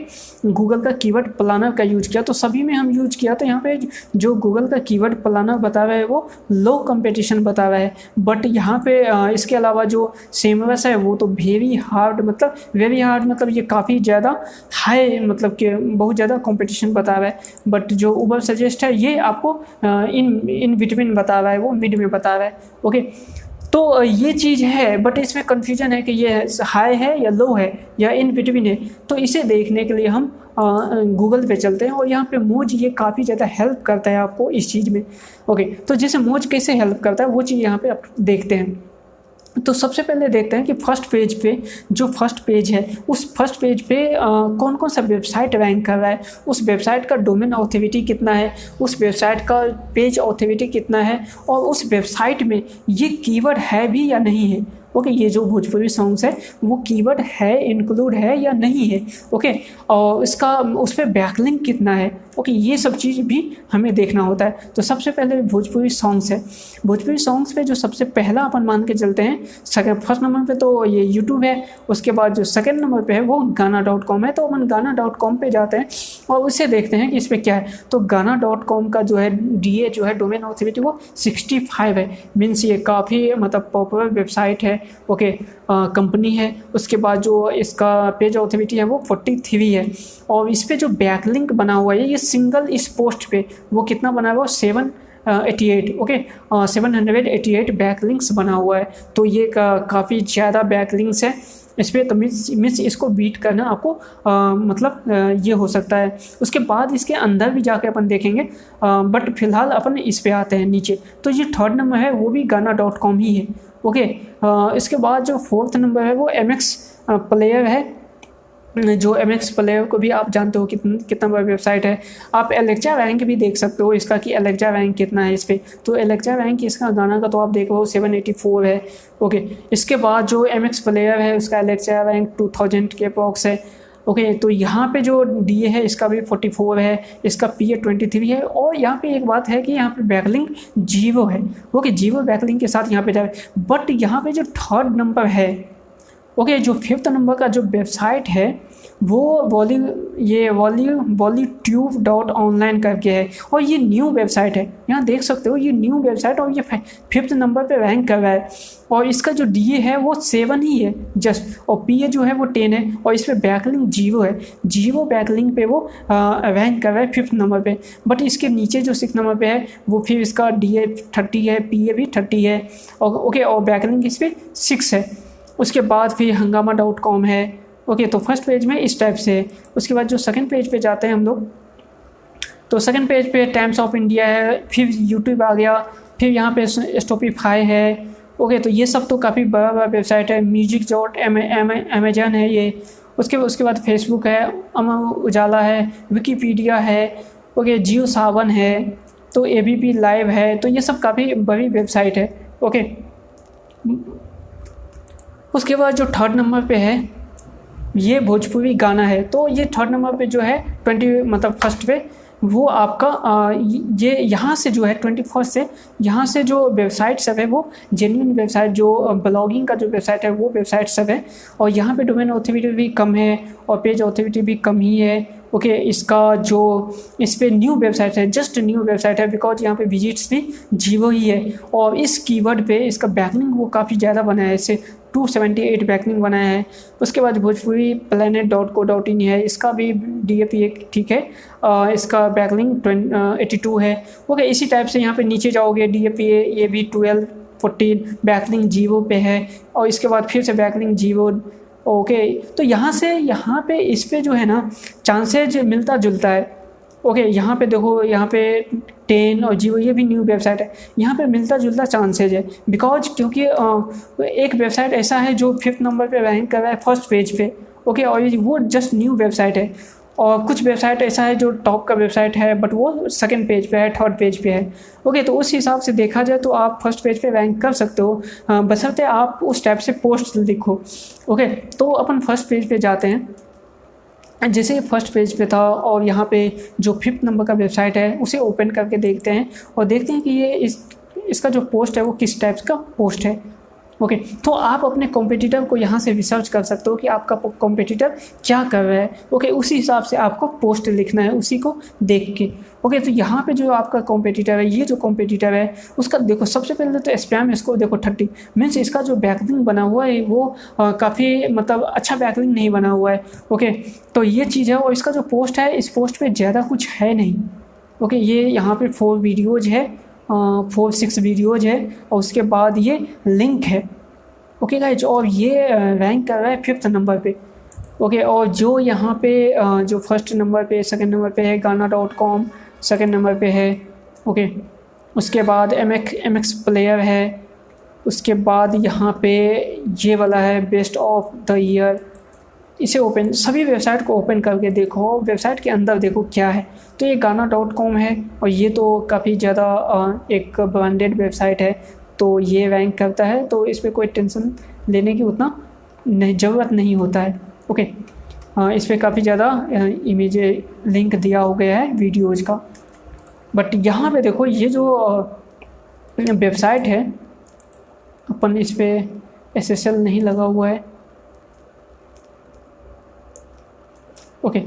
गूगल का कीवर्ड प्लानर का यूज किया, तो सभी में हम यूज किया। तो यहाँ पे जो गूगल का कीवर्ड प्लानर बता रहा है वो लो कंपटीशन बता रहा है, बट यहाँ पे इसके अलावा जो सेमरस है वो तो वेरी हार्ड मतलब ये काफ़ी ज़्यादा हाई, मतलब कि बहुत ज़्यादा कंपटीशन बता रहा है। बट जो उबर सजेस्ट है ये आपको इन बिटवीन बता रहा है, वो मिड में बता रहा है। ओके, तो ये चीज़ है, बट इसमें कन्फ्यूजन है कि ये हाई है या लो है या इन बिटवीन है। तो इसे देखने के लिए हम गूगल पे चलते हैं और यहाँ पे मोज ये काफ़ी ज़्यादा हेल्प करता है आपको इस चीज़ में। ओके, तो जैसे मोज कैसे हेल्प करता है वो चीज़ यहाँ पे आप देखते हैं। तो सबसे पहले देखते हैं कि फर्स्ट पेज है, उस फर्स्ट पेज पे कौन कौन सा वेबसाइट रैंक कर रहा है, उस वेबसाइट का डोमेन ऑथोरिटी कितना है, उस वेबसाइट का पेज ऑथोरिटी कितना है, और उस वेबसाइट में ये कीवर्ड है भी या नहीं है। ओके, ये जो भोजपुरी सॉन्ग्स है वो कीवर्ड है, इंक्लूड है या नहीं है। ओके, और इसका उस पर बैकलिंक कितना है। ओके, ये सब चीज़ भी हमें देखना होता है। तो सबसे पहले भोजपुरी सॉन्ग्स है, भोजपुरी सॉन्ग्स पे जो सबसे पहला अपन मान के चलते हैं, फर्स्ट नंबर पे तो ये यूट्यूब है, उसके बाद जो सेकंड नंबर पे है वो गाना.com है। तो अपन गाना.com पे जाते हैं और उसे देखते हैं कि इस पर क्या है। तो गाना.com का जो है DA जो है डोमेन ऑथोरिटी वो 65 है, मीन्स ये काफ़ी मतलब पॉपुलर वेबसाइट है। ओके, कंपनी है। उसके बाद जो इसका पेज ऑथोरिटी है वो 43 है, और इस पे जो बैकलिंक बना हुआ है ये सिंगल इस पोस्ट पे वो कितना बना हुआ है 788। ओके, 788 बैकलिंक्स बना हुआ है। तो ये काफ़ी ज़्यादा बैकलिंक्स है इस पर, तो मीन्स इसको बीट करना आपको ये हो सकता है। उसके बाद इसके अंदर भी जाके अपन देखेंगे, बट फिलहाल अपन इस पे आते हैं नीचे। तो ये थर्ड नंबर है वो भी गाना.com ही है। ओके, इसके बाद जो फोर्थ नंबर है वो MX प्लेयर है, जो MX प्लेयर को भी आप जानते हो कितना बड़ा वेबसाइट है। आप एलेक्सा रैंक भी देख सकते हो इसका कि एलेक्सा रैंक कितना है इस पर। तो एलेक्सा रैंक इसका गाना का तो आप देखो 784 है। ओके, इसके बाद जो MX प्लेयर है उसका एलेक्सा रैंक 2000 के अप्रॉक्स है। ओके, तो यहाँ पे जो DA है इसका भी 44 है, इसका PA 23 है। और यहाँ पे एक बात है कि यहाँ पे बैकलिंक 0 है। ओके, 0 बैकलिंक के साथ यहाँ पे जाए। बट यहाँ पे जो थर्ड नंबर है, ओके, जो फिफ्थ नंबर का जो वेबसाइट है वो वॉल्यूट्यूब.ऑनलाइन करके है और ये न्यू वेबसाइट है। यहाँ देख सकते हो ये न्यू वेबसाइट और ये फिफ्थ नंबर पे रैंक कर रहा है। और इसका जो DA है वो 7 ही है जस्ट, और PA जो है वो 10 है, और इस पर बैकलिंक 0 है। 0 बैकलिंक पे वो रैंक कर रहा है फिफ्थ नंबर पे। बट इसके नीचे जो 6 नंबर पे है वो फिर इसका DA 30 है, PA भी 30 है, और ओके, और बैकलिंक इस पर 6 है। उसके बाद फिर hangama.com है। ओके, तो फर्स्ट पेज में इस टाइप से है। उसके बाद जो सेकंड पेज पे जाते हैं हम लोग, तो सेकंड पेज पे टाइम्स ऑफ इंडिया है, फिर यूट्यूब आ गया, फिर यहाँ पे स्टोपीफाई है। ओके, तो ये सब तो काफ़ी बड़ा बड़ा वेबसाइट है। म्यूजिक.अमेजन है ये। उसके बाद फेसबुक है, अमर उजाला है, विकीपीडिया है। ओके, जियो सावन है, तो ABP लाइव है। तो ये सब काफ़ी बड़ी वेबसाइट है। ओके, उसके बाद जो थर्ड नंबर पे है ये भोजपुरी गाना है। तो ये थर्ड नंबर पे जो है 20 मतलब फर्स्ट पे वो आपका ये यहाँ से जो है 21 से यहाँ से जो वेबसाइट सब है वो जेन्युइन वेबसाइट, जो ब्लॉगिंग का जो वेबसाइट है वो वेबसाइट सब है। और यहाँ पे डोमेन ऑथोरिटी भी कम है और पेज ऑथोरिटी भी कम ही है। ओके, इसका जो इस पर न्यू वेबसाइट है, जस्ट न्यू वेबसाइट है, बिकॉज यहाँ पे विजिट्स भी 0 ही है। और इस कीवर्ड पे इसका बैकलिंक वो काफ़ी ज़्यादा बना है, इससे 278 बैकलिंक बनाया है। उसके बाद भोजपुरी planet.co.in है, इसका भी DAP ठीक है, इसका बैकलिंक 82 है। ओके, इसी टाइप से यहाँ पे नीचे जाओगे DAP ये भी 12 14 बैकलिंक 0 पे है, और इसके बाद फिर से बैकलिंक 0। ओके, तो यहाँ पे इस पे जो है ना चांसेज मिलता जुलता है। ओके, यहाँ पे देखो, यहाँ पे 10 और 0 ये भी न्यू वेबसाइट है, यहाँ पे मिलता जुलता चांसेज है। बिकॉज क्योंकि एक वेबसाइट ऐसा है जो फिफ्थ नंबर पे रैंक कर रहा है फर्स्ट पेज पे। ओके, और वो जस्ट न्यू वेबसाइट है। और कुछ वेबसाइट ऐसा है जो टॉप का वेबसाइट है बट वो सेकंड पेज पे है, थर्ड पेज पे है। ओके, तो उस हिसाब से देखा जाए तो आप फर्स्ट पेज पे रैंक कर सकते हो, बशर्ते आप उस टाइप से पोस्ट लिखो। ओके, तो अपन फर्स्ट पेज पे जाते हैं। जैसे फर्स्ट पेज पे था और यहाँ पे जो फिफ्थ नंबर का वेबसाइट है उसे ओपन करके देखते हैं और देखते हैं कि ये इसका जो पोस्ट है वो किस टाइप का पोस्ट है। ओके, तो आप अपने कॉम्पिटिटर को यहाँ से रिसर्च कर सकते हो कि आपका कॉम्पिटिटर क्या कर रहा है। ओके, उसी हिसाब से आपको पोस्ट लिखना है उसी को देख के। ओके, तो यहाँ पे जो आपका कॉम्पिटिटर है, ये जो कॉम्पिटिटर है उसका देखो, सबसे पहले तो स्पैम इसको देखो 30 मीन्स इसका जो बैकलिंक बना हुआ है वो काफ़ी मतलब अच्छा बैकलिंक नहीं बना हुआ है। ओके, तो ये चीज़ है। और इसका जो पोस्ट है, इस पोस्ट पे ज़्यादा कुछ है नहीं। ओके, ये यहाँ पे 4 वीडियोज़ है, 4-6 वीडियोज़ है, और उसके बाद ये लिंक है। ओके गाइज, और ये रैंक कर रहा है फिफ्थ नंबर पे। ओके, और जो यहाँ पे जो फर्स्ट नंबर पे सेकंड नंबर पे है गाना.com सेकंड नंबर पे है। ओके, उसके बाद MX प्लेयर है। उसके बाद यहाँ पे ये वाला है बेस्ट ऑफ द ईयर। इसे ओपन, सभी वेबसाइट को ओपन करके देखो, वेबसाइट के अंदर देखो क्या है। तो ये गाना.com है और ये तो काफ़ी ज़्यादा एक ब्रांडेड वेबसाइट है, तो ये रैंक करता है, तो इस पर कोई टेंशन लेने की उतना ज़रूरत नहीं होता है। ओके, इस पर काफ़ी ज़्यादा इमेज लिंक दिया हो गया है वीडियोज़ का। बट यहाँ पे देखो ये जो वेबसाइट है, अपन इस पर SSL नहीं लगा हुआ है। ओके,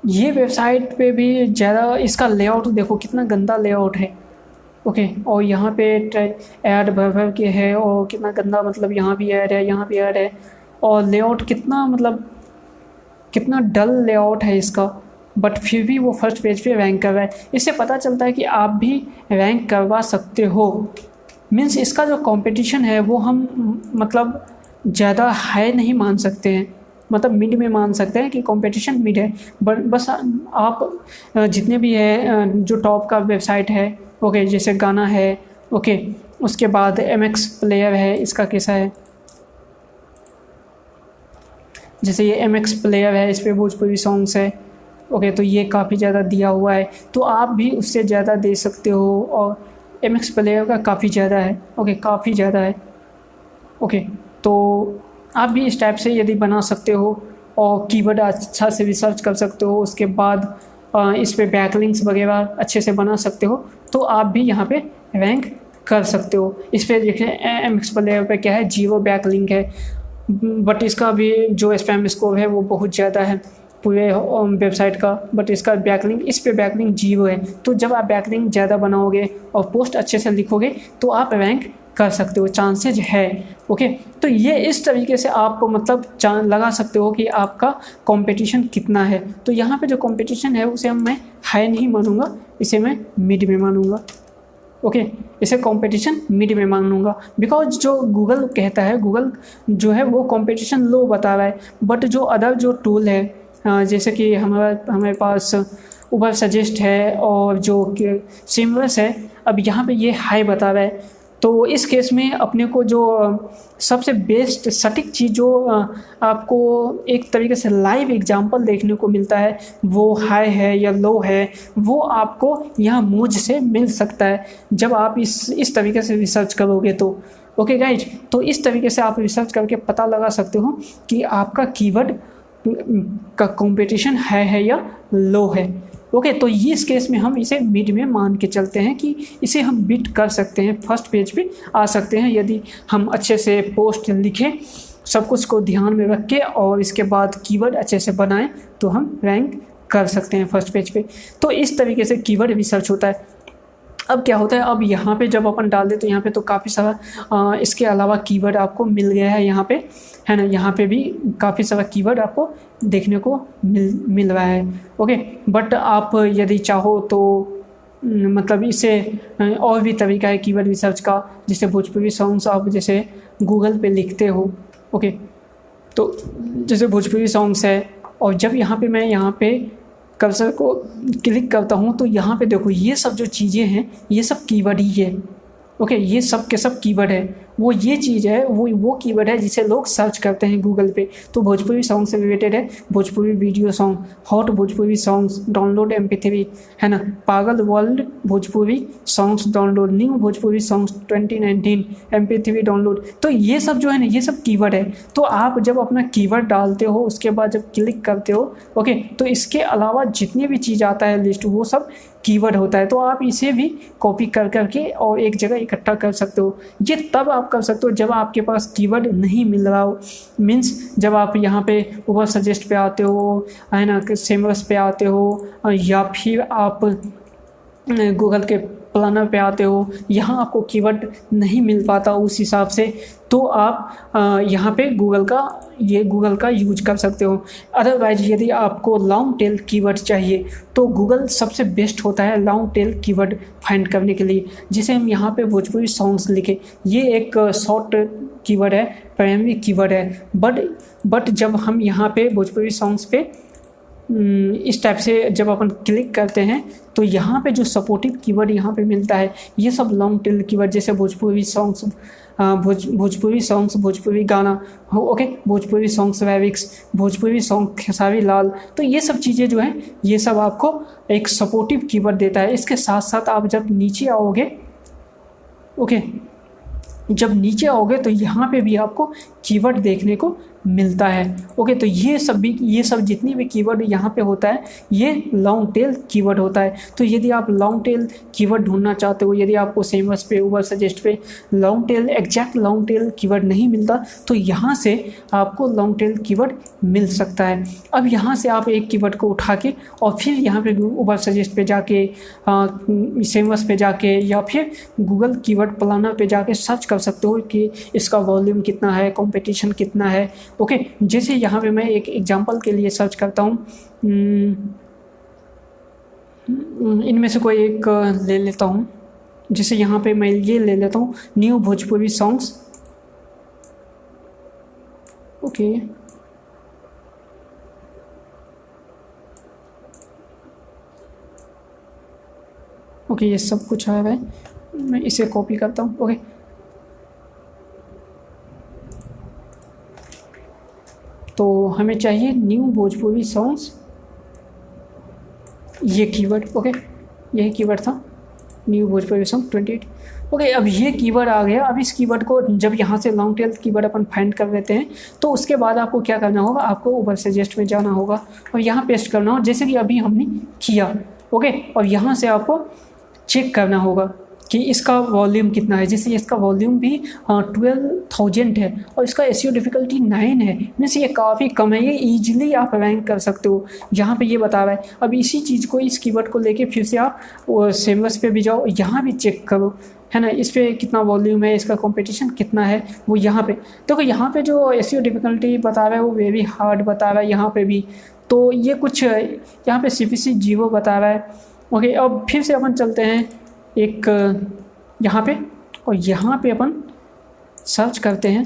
ये वेबसाइट पे भी ज़्यादा इसका लेआउट देखो कितना गंदा लेआउट है। ओके, और यहाँ पे ऐड भर के है और कितना गंदा, मतलब यहाँ भी ऐड है, यहाँ भी ऐड है, और लेआउट कितना मतलब कितना डल लेआउट है इसका। बट फिर भी वो फर्स्ट पेज पे रैंक कर रहा है। इससे पता चलता है कि आप भी रैंक करवा सकते हो। मीन्स इसका जो कंपटीशन है वो हम मतलब ज़्यादा हाई नहीं मान सकते हैं, मतलब मिड में मान सकते हैं कि कंपटीशन मिड है। बस आप जितने भी है जो टॉप का वेबसाइट है, ओके, जैसे गाना है, ओके, उसके बाद MX प्लेयर है, इसका कैसा है, जैसे ये MX प्लेयर है, इस पर भोजपुरी सॉन्ग्स है। ओके, तो ये काफ़ी ज़्यादा दिया हुआ है, तो आप भी उससे ज़्यादा दे सकते हो। और MX प्लेयर का काफ़ी ज़्यादा है। ओके, काफ़ी ज़्यादा है। ओके, तो आप भी इस टाइप से यदि बना सकते हो और कीवर्ड अच्छा से रिसर्च कर सकते हो, उसके बाद इस पे बैकलिंक्स वगैरह अच्छे से बना सकते हो, तो आप भी यहाँ पे रैंक कर सकते हो। इस पर देखिए MX प्लेयर पे क्या है, 0 बैकलिंक है, बट इसका भी जो स्पैम स्कोर है वो बहुत ज़्यादा है पूरे वेबसाइट का, बट इसका बैकलिंक, इस पे बैकलिंक 0 है। तो जब आप बैकलिंक ज़्यादा बनाओगे और पोस्ट अच्छे से लिखोगे तो आप रैंक कर सकते हो, चांसेज है। ओके, तो ये इस तरीके से आप मतलब लगा सकते हो कि आपका कंपटीशन कितना है। तो यहाँ पे जो कंपटीशन है उसे मैं हाई नहीं मानूंगा, इसे मैं मिड में मानूंगा। ओके, इसे कंपटीशन मिड में मानूंगा, बिकॉज जो गूगल कहता है, गूगल जो है वो कंपटीशन लो बता रहा है, बट जो अदर जो टूल है जैसे कि हमारे पास उबर सजेस्ट है और जो सिमरस है, अब यहाँ पे ये हाई बता रहा है। तो इस केस में अपने को जो सबसे बेस्ट सटीक चीज़ जो आपको एक तरीके से लाइव एग्जांपल देखने को मिलता है, वो हाई है या लो है, वो आपको यहाँ मूज से मिल सकता है जब आप इस तरीके से रिसर्च करोगे तो। ओके गाइज, तो इस तरीके से आप रिसर्च करके पता लगा सकते हो कि आपका कीवर्ड का कंपटीशन है या लो है। ओके, तो इस केस में हम इसे मिड में मान के चलते हैं कि इसे हम बीट कर सकते हैं, फर्स्ट पेज पे आ सकते हैं यदि हम अच्छे से पोस्ट लिखें, सब कुछ को ध्यान में रख के, और इसके बाद कीवर्ड अच्छे से बनाएं तो हम रैंक कर सकते हैं फर्स्ट पेज पे। तो इस तरीके से कीवर्ड रिसर्च होता है। अब क्या होता है, अब यहाँ पे जब अपन डाल दे तो यहाँ पे तो काफ़ी सारा इसके अलावा कीवर्ड आपको मिल गया है यहाँ पे, है ना। यहाँ पे भी काफ़ी सारा कीवर्ड आपको देखने को मिल रहा है। ओके, बट आप यदि चाहो तो मतलब इसे और भी तरीका है कीवर्ड रिसर्च का, जैसे भोजपुरी सॉन्ग्स आप जैसे गूगल पे लिखते हो। ओके, तो जैसे भोजपुरी सॉन्ग्स है, और जब मैं यहाँ पे कर्सर को क्लिक करता हूँ तो यहाँ पे देखो ये सब जो चीज़ें हैं ये सब कीवर्ड ही है। ओके, ये सब के सब कीवर्ड है, वो ये चीज़ है, वो कीवर्ड है जिसे लोग सर्च करते हैं गूगल पे। तो भोजपुरी सॉन्ग से रिलेटेड है, Bhojpuri video song, hot Bhojpuri songs, download MP3, है ना, पागल world Bhojpuri songs download, new Bhojpuri songs 2019 MP3 download. तो ये सब जो है ना, ये सब कीवर्ड है। तो आप जब अपना कीवर्ड डालते हो उसके बाद जब क्लिक करते हो, ओके, तो इसके अलावा जितनी भी चीज़ आता है लिस्ट, वो सब कीवर्ड होता है। तो आप इसे भी कॉपी कर करके और एक जगह इकट्ठा कर सकते हो। ये तब आप कर सकते हो जब आपके पास कीवर्ड नहीं मिल रहा हो, मीन्स जब आप यहाँ पे उबर सजेस्ट पे आते हो, है ना, सेमरस पे आते हो, या फिर आप गूगल के प्लानर पे आते हो, यहाँ आपको कीवर्ड नहीं मिल पाता उस हिसाब से, तो आप यहाँ पे गूगल का यूज कर सकते हो। अदरवाइज यदि आपको लॉन्ग टेल कीवर्ड चाहिए तो गूगल सबसे बेस्ट होता है लॉन्ग टेल कीवर्ड फाइंड करने के लिए। जैसे हम यहाँ पे भोजपुरी सॉन्ग्स लिखे, ये एक शॉर्ट कीवर्ड है, प्राइमरी कीवर्ड है, बट जब हम यहाँ पे भोजपुरी सॉन्ग्स पे इस टाइप से जब अपन क्लिक करते हैं तो यहाँ पे जो सपोर्टिव कीवर्ड यहाँ पे मिलता है, ये सब लॉन्ग टेल कीवर्ड, जैसे भोजपुरी सॉन्ग्स, भोजपुरी गाना हो, okay, Bhojpuri songs lyrics, Bhojpuri song Khesari Lal. तो ये सब चीज़ें जो हैं ये सब आपको एक सपोर्टिव कीवर्ड देता है। इसके साथ साथ आप जब नीचे आओगे, ओके, जब नीचे आओगे तो यहाँ पे भी आपको कीवर्ड देखने को मिलता है। ओके, तो ये सब जितनी भी कीवर्ड यहाँ पे होता है ये लॉन्ग टेल कीवर्ड होता है। तो यदि आप लॉन्ग टेल कीवर्ड ढूंढना चाहते हो, यदि आपको सेमरस पे, उबर सजेस्ट पे एग्जैक्ट लॉन्ग टेल कीवर्ड नहीं मिलता, तो यहाँ से आपको लॉन्ग टेल कीवर्ड मिल सकता है। अब यहाँ से आप एक कीवर्ड को उठा के और फिर यहाँ पे उबर सजेस्ट पे जाके, सेमरस पे जाके, या फिर गूगल कीवर्ड प्लानर पे जाके सर्च कर सकते हो कि इसका वॉल्यूम कितना है, कंपटीशन कितना है। ओके, जैसे यहाँ पे मैं एक एग्जांपल के लिए सर्च करता हूँ, इनमें से कोई एक ले लेता हूँ। जैसे यहाँ पे मैं ये ले लेता हूँ, new Bhojpuri songs. Okay, okay, ये सब कुछ आया है, मैं इसे कॉपी करता हूँ। ओके, तो हमें चाहिए न्यू भोजपुरी सॉन्ग्स, ये कीवर्ड। ओके, यही कीवर्ड था, न्यू भोजपुरी सॉन्ग 28। ओके, अब ये कीवर्ड आ गया। अब इस कीवर्ड को जब यहाँ से लॉन्ग टेल कीवर्ड अपन फाइंड कर लेते हैं तो उसके बाद आपको क्या करना होगा, आपको ऊपर सजेस्ट में जाना होगा और यहाँ पेस्ट करना होगा, जैसे कि अभी हमने किया। ओके, और यहाँ से आपको चेक करना होगा कि इसका वॉल्यूम कितना है। जैसे इसका वॉल्यूम भी 12,000 है और इसका एसईओ डिफ़िकल्टी 9 है, मीन्स ये काफ़ी कम है, ये ईजिली आप रैंक कर सकते हो। यहाँ पे ये बता रहा है। अब इसी चीज़ को, इस कीवर्ड को लेके फिर से आप सेमरस पे भी जाओ, यहाँ भी चेक करो, है ना, इस पर कितना वॉल्यूम है, इसका कंपटीशन कितना है, वो यहाँ पे देखो। यहाँ पे जो एसईओ डिफ़िकल्टी बता रहा है वो वेरी हार्ड बता रहा है यहाँ पे भी। तो ये कुछ यहाँ पे CPC 0 बता रहा है। ओके, अब फिर से अपन चलते हैं एक यहाँ पे, और यहाँ पे अपन सर्च करते हैं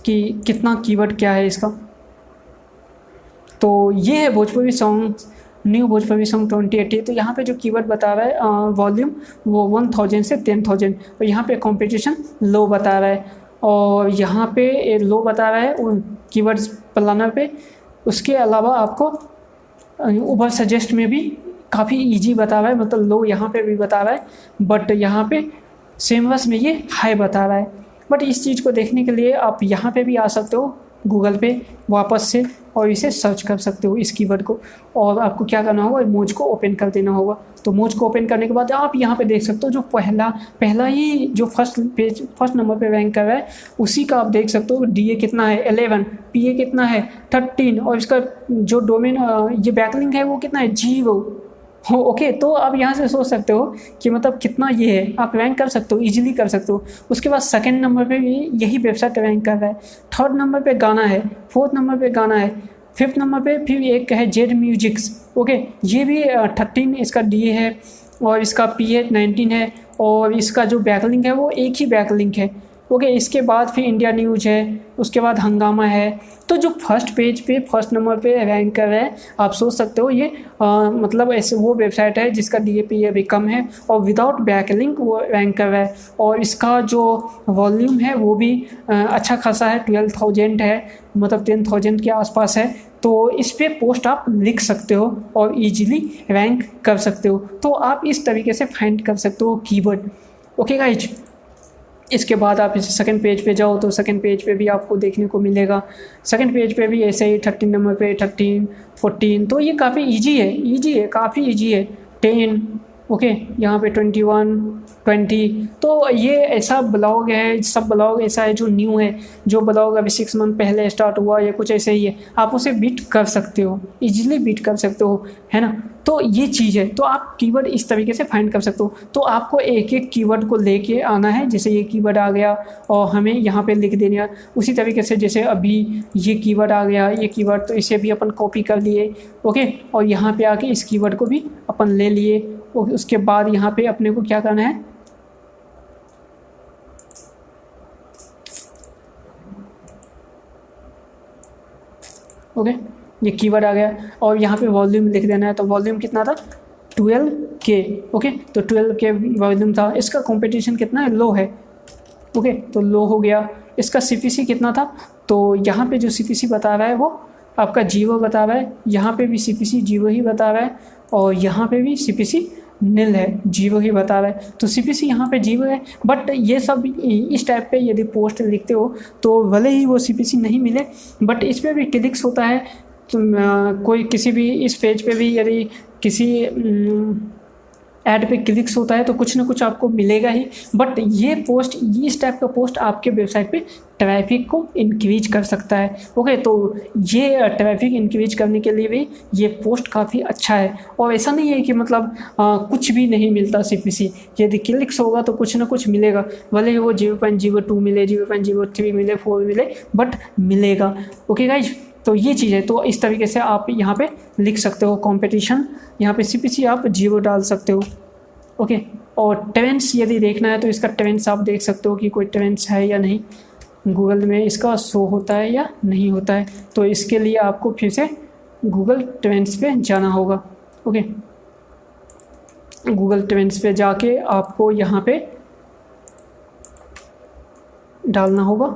कि कितना कीवर्ड क्या है इसका। तो ये है Bhojpuri song, new Bhojpuri song 2080। तो यहाँ पे जो कीवर्ड बता रहा है वॉल्यूम वो 1000 से 10,000, और यहाँ पे कंपटीशन लो बता रहा है, और यहाँ पे लो बता रहा है कीवर्ड्स प्लानर पे। उसके अलावा आपको ऊपर सजेस्ट में भी काफ़ी इजी बता रहा है, मतलब लो यहाँ पे भी बता रहा है, बट यहाँ पे सेमरस में ये हाई बता रहा है। बट इस चीज़ को देखने के लिए आप यहाँ पे भी आ सकते हो गूगल पे वापस से, और इसे सर्च कर सकते हो इस कीवर्ड को। और आपको क्या करना होगा, मोज को ओपन कर देना होगा। तो मोज को ओपन करने के बाद आप यहाँ पे देख सकते हो जो पहला ही जो फर्स्ट नंबर पे रैंक कर रहा है उसी का आप देख सकते हो। DA कितना है 11, PA कितना है 13, और इसका जो डोमेन ये बैकलिंक है वो कितना है 0 हो। ओके, तो आप यहाँ से सोच सकते हो कि मतलब कितना ये है, आप रैंक कर सकते हो, इजीली कर सकते हो। उसके बाद सेकंड नंबर पे भी यही वेबसाइट रैंक कर रहा है, थर्ड नंबर पे गाना है, फोर्थ नंबर पे गाना है, फिफ्थ नंबर पे फिर एक है जेड म्यूजिक्स। ओके, ये भी 13 इसका DA है, और इसका PA 19 है, और इसका जो बैकलिंक है वो एक ही बैकलिंक है। ओके, इसके बाद फिर इंडिया न्यूज है, उसके बाद हंगामा है। तो जो फर्स्ट पेज पे फर्स्ट नंबर पे रैंक कर रहा है, आप सोच सकते हो ये मतलब ऐसे वो वेबसाइट है जिसका DAPA भी कम है और विदाउट बैकलिंक वो रैंक कर रहा है। और इसका जो वॉल्यूम है वो भी अच्छा खासा है, 12,000 है, मतलब 10,000 के आसपास है। तो इस पे पोस्ट आप लिख सकते हो और इजीली रैंक कर सकते हो। तो आप इस तरीके से फाइंड कर सकते हो कीवर्ड। ओके गाइज, इसके बाद आप इस सेकंड पेज पे जाओ तो सेकंड पेज पे भी आपको देखने को मिलेगा। सेकंड पेज पे भी ऐसे ही 13 नंबर पे 13, 14। तो ये काफ़ी इजी है, काफ़ी इजी है। 10, ओके, यहाँ पे 21, 20। तो ये ऐसा ब्लॉग है, सब ब्लॉग ऐसा है जो न्यू है, जो ब्लॉग अभी 6 मंथ पहले स्टार्ट हुआ या कुछ ऐसे ही है, आप उसे बीट कर सकते हो, इजीली बीट कर सकते हो, है ना। तो ये चीज़ है, तो आप कीवर्ड इस तरीके से फाइंड कर सकते हो। तो आपको एक एक कीवर्ड को लेके आना है, जैसे ये कीवर्ड आ गया और हमें यहाँ पे लिख देना है। उसी तरीके से जैसे अभी ये कीवर्ड आ गया, ये कीवर्ड, तो इसे भी अपन कॉपी कर लिए। ओके, और यहाँ पे आके इस कीवर्ड को भी अपन ले लिए। और उसके बाद यहाँ पे अपने को क्या करना है, ओके, ये कीवर्ड आ गया और यहाँ पे वॉल्यूम लिख देना है। तो वॉल्यूम कितना था 12K। ओके, तो 12K वॉल्यूम था। इसका कंपटीशन कितना है, लो है। ओके, तो लो हो गया। इसका CPC कितना था, तो यहाँ पे जो CPC बता रहा है वो आपका 0 बता रहा है, यहाँ पे भी CPC 0 ही बता रहा है, और यहाँ पे भी CPC नील है, 0 ही बता रहा है। तो CPC यहाँ पे 0 है। बट ये सब इस टाइप पे यदि पोस्ट लिखते हो तो भले ही वो CPC नहीं मिले, बट इस पर भी क्लिक्स होता है। तो कोई किसी भी इस पेज पे भी यदि किसी ऐड पे क्लिक्स होता है तो कुछ ना कुछ आपको मिलेगा ही। बट ये पोस्ट, इस टाइप का पोस्ट आपके वेबसाइट पे ट्रैफिक को इंक्रीज कर सकता है। ओके, तो ये ट्रैफिक इंक्रीज करने के लिए भी ये पोस्ट काफ़ी अच्छा है। और ऐसा नहीं है कि मतलब कुछ भी नहीं मिलता CPC, यदि क्लिक्स होगा तो कुछ ना कुछ मिलेगा, भले ही वो 0.02 मिले, 0.03 मिले, 4 मिले, बट मिलेगा। ओके गाइज, तो ये चीज़ है। तो इस तरीके से आप यहाँ पे लिख सकते हो कंपटीशन, यहाँ पे CPC आप 0 डाल सकते हो। ओके, और ट्रेंड्स यदि देखना है तो इसका ट्रेंड्स आप देख सकते हो कि कोई ट्रेंड्स है या नहीं, गूगल में इसका शो होता है या नहीं होता है। तो इसके लिए आपको फिर से गूगल ट्रेंड्स पे जाना होगा। ओके, गूगल ट्रेंड्स पे जाके आपको यहाँ पे डालना होगा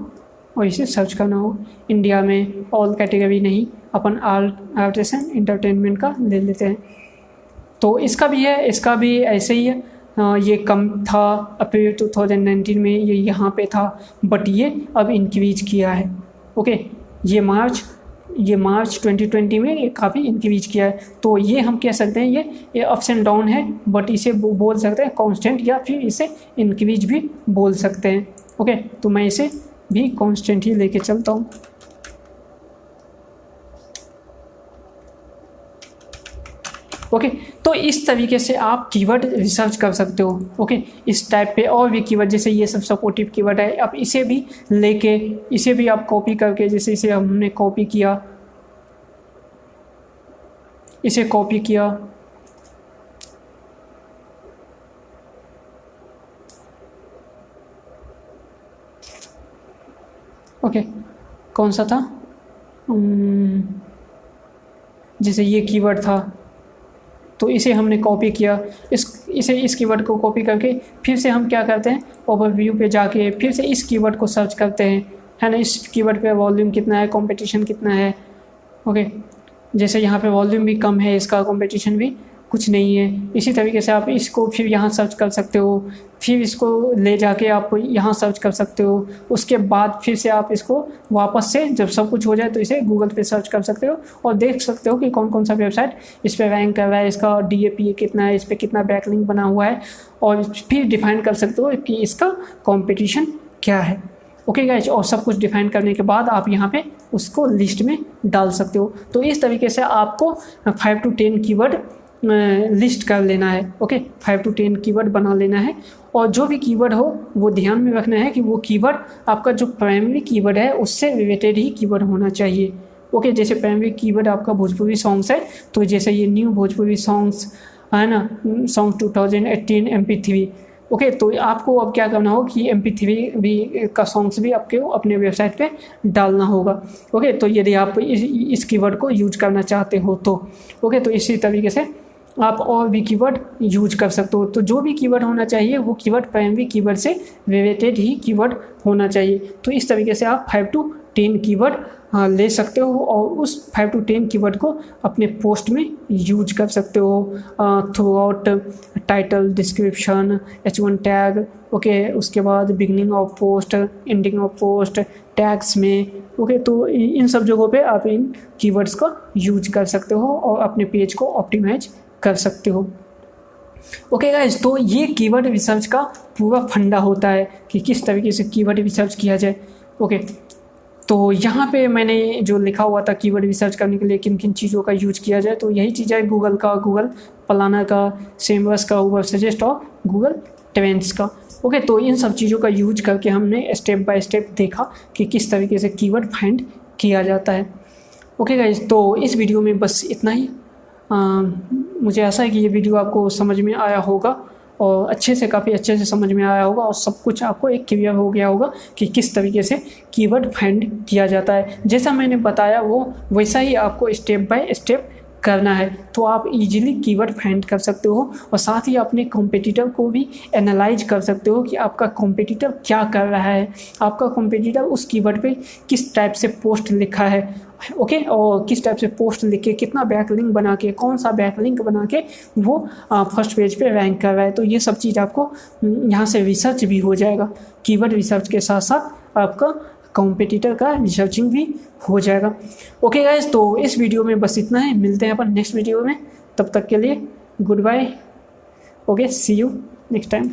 और इसे सर्च करना होगा। इंडिया में ऑल कैटेगरी नहीं, अपन आर्टिस्ट एंड इंटरटेनमेंट का ले लेते हैं। तो इसका भी है, इसका भी ऐसे ही है। ये कम था अप्रैल 2019 में, ये यहाँ पे था, बट ये अब इंक्रीज किया है। ओके, ये मार्च 2020 में ये काफ़ी इंक्रीज किया है। तो ये हम कह सकते हैं ये अप्स एंड डाउन है, बट इसे बोल सकते हैं कांस्टेंट, या फिर इसे इंक्रीज भी बोल सकते हैं। ओके, तो मैं इसे भी कांस्टेंट ही लेके चलता हूँ। ओके, तो इस तरीके से आप कीवर्ड रिसर्च कर सकते हो। ओके, इस टाइप पे और भी कीवर्ड, जैसे ये सब सपोर्टिव कीवर्ड है, अब इसे भी लेके इसे भी आप कॉपी करके, जैसे इसे हमने कॉपी किया, इसे कॉपी किया, ओके, कौन सा था, जैसे ये कीवर्ड था, तो इसे हमने कॉपी किया, इस कीवर्ड को कॉपी करके फिर से हम क्या करते हैं, ओवरव्यू पे जाके फिर से इस कीवर्ड को सर्च करते हैं, है ना। इस कीवर्ड पे वॉल्यूम कितना है, कंपटीशन कितना है। ओके, जैसे यहाँ पे वॉल्यूम भी कम है, इसका कंपटीशन भी कुछ नहीं है। इसी तरीके से आप इसको फिर यहाँ सर्च कर सकते हो, फिर इसको ले जाके आप यहाँ सर्च कर सकते हो। उसके बाद फिर से आप इसको वापस से जब सब कुछ हो जाए तो इसे गूगल पे सर्च कर सकते हो और देख सकते हो कि कौन कौन सा वेबसाइट इस पर रैंक कर रहा है, इसका DAPA कितना है, इस पर कितना बैकलिंक बना हुआ है, और फिर डिफाइन कर सकते हो कि इसका कॉम्पिटिशन क्या है। ओके गाइज, और सब कुछ डिफाइन करने के बाद आप यहाँ पे उसको लिस्ट में डाल सकते हो। तो इस तरीके से आपको 5 to 10 कीवर्ड लिस्ट कर लेना है। ओके, 5 to 10 कीवर्ड बना लेना है, और जो भी कीवर्ड हो वो ध्यान में रखना है कि वो कीवर्ड आपका जो प्राइमरी कीवर्ड है उससे रिलेटेड ही कीवर्ड होना चाहिए। ओके, जैसे प्राइमरी कीवर्ड आपका भोजपुरी सॉन्ग्स है, तो जैसे ये न्यू भोजपुरी सॉन्ग्स है ना, सॉन्ग 2018 MP3। ओके, तो आपको अब क्या करना होगा कि MP3 भी का सॉन्ग्स भी आपको अपने वेबसाइट पे डालना होगा। ओके, तो यदि आप इस कीवर्ड को यूज करना चाहते हो तो ओके, तो इसी तरीके से आप और भी कीवर्ड यूज कर सकते हो। तो जो भी कीवर्ड होना चाहिए वो कीवर्ड प्राइमरी कीवर्ड से रिलेटेड ही कीवर्ड होना चाहिए। तो इस तरीके से आप 5 to 10 कीवर्ड ले सकते हो, और उस 5 to 10 कीवर्ड को अपने पोस्ट में यूज कर सकते हो through out title, description, H1 tag. Okay, उसके बाद beginning of post, ending of post, tags में। ओके, तो इन सब जगहों पे आप इन कीवर्ड्स का यूज कर सकते हो और अपने पेज को ऑप्टिमाइज कर सकते हो। ओके गाइज, तो ये कीवर्ड रिसर्च का पूरा फंडा होता है कि किस तरीके से कीवर्ड रिसर्च किया जाए। ओके, तो यहाँ पे मैंने जो लिखा हुआ था कीवर्ड रिसर्च करने के लिए किन किन चीज़ों का यूज किया जाए, तो यही चीज़ है गूगल का, गूगल प्लानर का, सेमवर्स का, गूगल सजेस्ट और गूगल ट्रेंड्स का। ओके, तो इन सब चीज़ों का यूज करके हमने स्टेप बाय स्टेप देखा कि किस तरीके से कीवर्ड फाइंड किया जाता है। ओके गाइज, तो इस वीडियो में बस इतना ही। मुझे आशा है कि ये वीडियो आपको समझ में आया होगा, और काफ़ी अच्छे से समझ में आया होगा, और सब कुछ आपको एक क्लियर हो गया होगा कि किस तरीके से कीवर्ड फाइंड किया जाता है। जैसा मैंने बताया वो वैसा ही आपको स्टेप बाय स्टेप करना है, तो आप इजीली कीवर्ड फाइंड कर सकते हो, और साथ ही अपने कॉम्पिटिटर को भी एनालाइज कर सकते हो कि आपका कॉम्पिटिटर क्या कर रहा है, आपका कॉम्पिटिटर उस कीवर्ड पे किस टाइप से पोस्ट लिखा है। ओके, और किस टाइप से पोस्ट लिख के, कितना बैकलिंक बना के, कौन सा बैकलिंक बना के वो फर्स्ट पेज पे रैंक कर रहा है। तो ये सब चीज़ आपको यहाँ से रिसर्च भी हो जाएगा। कीवर्ड रिसर्च के साथ साथ आपका कॉम्पिटिटर का रिसर्चिंग भी हो जाएगा। ओके गाइज, तो इस वीडियो में बस इतना है, मिलते हैं अपन नेक्स्ट वीडियो में, तब तक के लिए goodbye. Okay, see you next time.